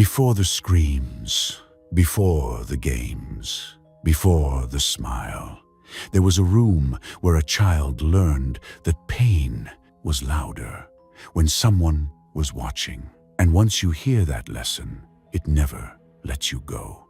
Before the screams, before the games, before the smile, there was a room where a child learned that pain was louder when someone was watching. And once you hear that lesson, it never lets you go.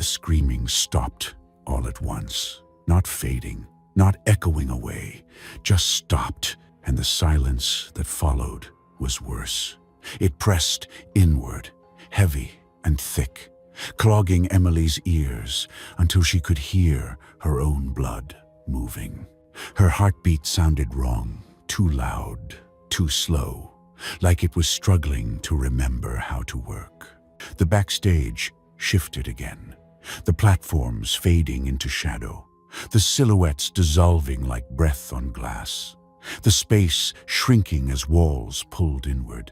The screaming stopped all at once, not fading, not echoing away, just stopped, and the silence that followed was worse. It pressed inward, heavy and thick, clogging Emily's ears until she could hear her own blood moving. Her heartbeat sounded wrong, too loud, too slow, like it was struggling to remember how to work. The backstage shifted again, the platforms fading into shadow, the silhouettes dissolving like breath on glass, the space shrinking as walls pulled inward,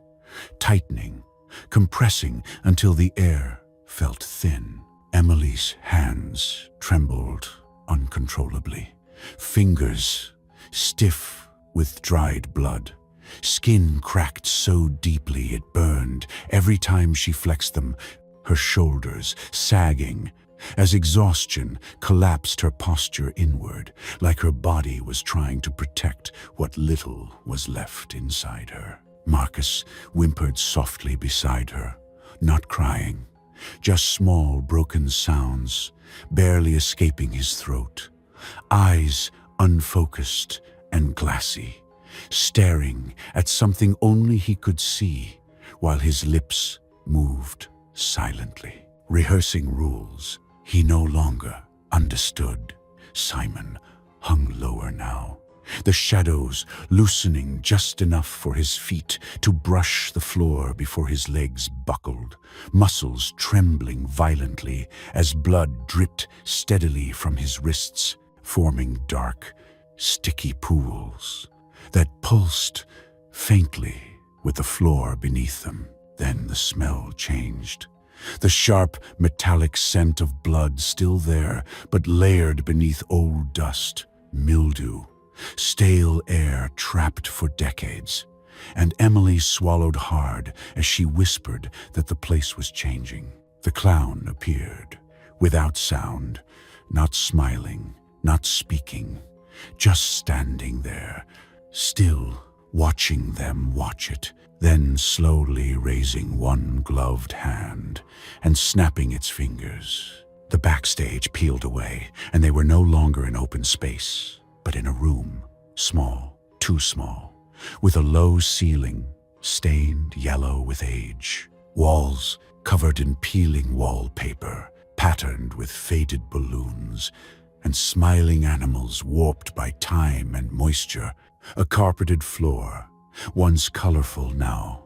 tightening, compressing until the air felt thin. Emily's hands trembled uncontrollably, fingers stiff with dried blood, skin cracked so deeply it burned every time she flexed them, her shoulders sagging as exhaustion collapsed her posture inward, like her body was trying to protect what little was left inside her. Marcus whimpered softly beside her, not crying, just small broken sounds, barely escaping his throat, eyes unfocused and glassy, staring at something only he could see, while his lips moved silently. Rehearsing rules he no longer understood. Simon hung lower now, the shadows loosening just enough for his feet to brush the floor before his legs buckled, muscles trembling violently as blood dripped steadily from his wrists, forming dark, sticky pools that pulsed faintly with the floor beneath them. Then the smell changed. The sharp, metallic scent of blood still there, but layered beneath old dust, mildew, stale air trapped for decades. And Emily swallowed hard as she whispered that the place was changing. The clown appeared, without sound, not smiling, not speaking, just standing there, still watching them watch it, then slowly raising one gloved hand and snapping its fingers. The backstage peeled away, and they were no longer in open space, but in a room, small, too small, with a low ceiling, stained yellow with age, walls covered in peeling wallpaper, patterned with faded balloons, and smiling animals warped by time and moisture, a carpeted floor, once colorful now,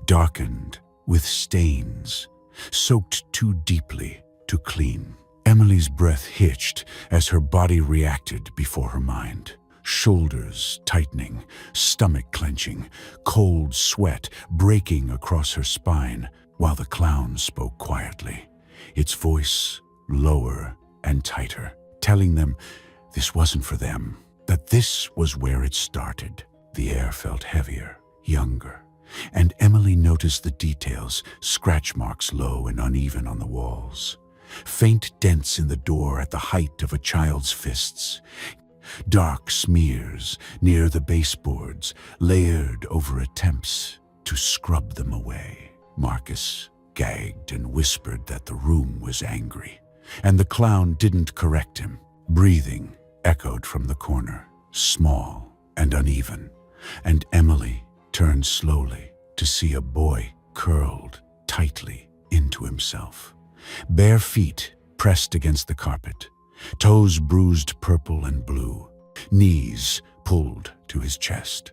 darkened with stains, soaked too deeply to clean. Emily's breath hitched as her body reacted before her mind. Shoulders tightening, stomach clenching, cold sweat breaking across her spine, while the clown spoke quietly, its voice lower and tighter, telling them this wasn't for them, that this was where it started. The air felt heavier, younger, and Emily noticed the details, scratch marks low and uneven on the walls, faint dents in the door at the height of a child's fists, dark smears near the baseboards layered over attempts to scrub them away. Marcus gagged and whispered that the room was angry, and the clown didn't correct him. Breathing echoed from the corner, small and uneven, and Emily turned slowly to see a boy curled tightly into himself, bare feet pressed against the carpet, toes bruised purple and blue, knees pulled to his chest,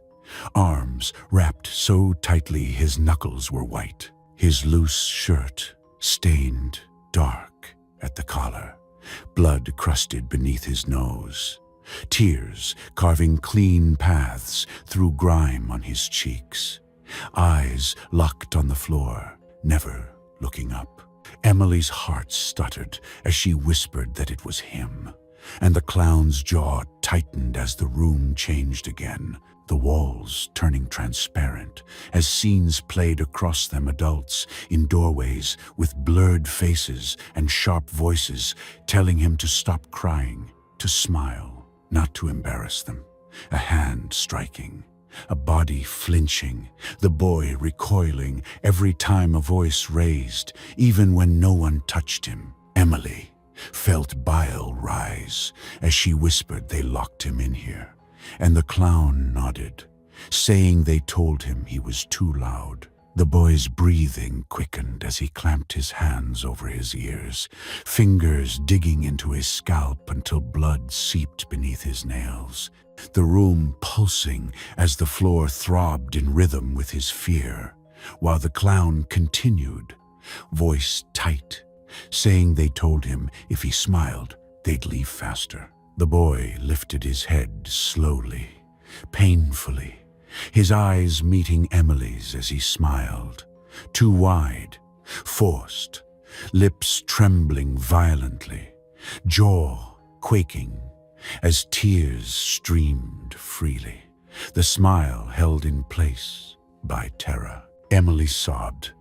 arms wrapped so tightly his knuckles were white, his loose shirt stained dark at the collar, blood crusted beneath his nose, tears carving clean paths through grime on his cheeks, eyes locked on the floor, never looking up. Emily's heart stuttered as she whispered that it was him, and the clown's jaw tightened as the room changed again, the walls turning transparent as scenes played across them, adults in doorways with blurred faces and sharp voices telling him to stop crying, to smile, not to embarrass them. A hand striking, a body flinching, the boy recoiling every time a voice raised, even when no one touched him. Emily felt bile rise as she whispered they locked him in here, and the clown nodded, saying they told him he was too loud. The boy's breathing quickened as he clamped his hands over his ears, fingers digging into his scalp until blood seeped beneath his nails, the room pulsing as the floor throbbed in rhythm with his fear, while the clown continued, voice tight, saying they told him if he smiled, they'd leave faster. The boy lifted his head slowly, painfully, his eyes meeting Emily's as he smiled, too wide, forced, lips trembling violently, jaw quaking as tears streamed freely, the smile held in place by terror. Emily sobbed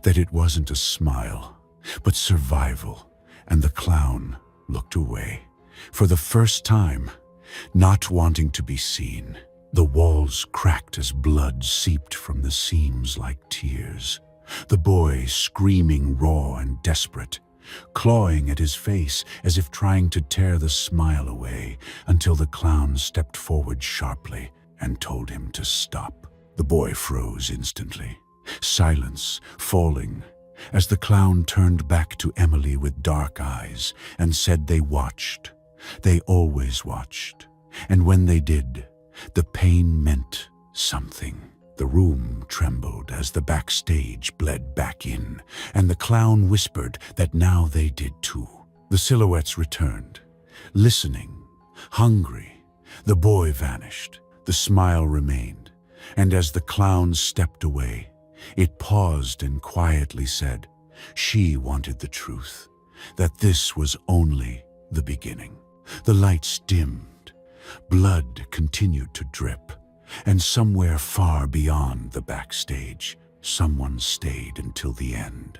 that it wasn't a smile, but survival, and the clown looked away. For the first time, not wanting to be seen, the walls cracked as blood seeped from the seams like tears. The boy screaming raw and desperate, clawing at his face as if trying to tear the smile away, until the clown stepped forward sharply and told him to stop. The boy froze instantly, silence falling, as the clown turned back to Emily with dark eyes and said they watched. They always watched, and when they did, the pain meant something. The room trembled as the backstage bled back in, and the clown whispered that now they did too. The silhouettes returned, listening, hungry. The boy vanished, the smile remained, and as the clown stepped away, it paused and quietly said, she wanted the truth, that this was only the beginning. The lights dimmed, blood continued to drip, and somewhere far beyond the backstage, someone stayed until the end.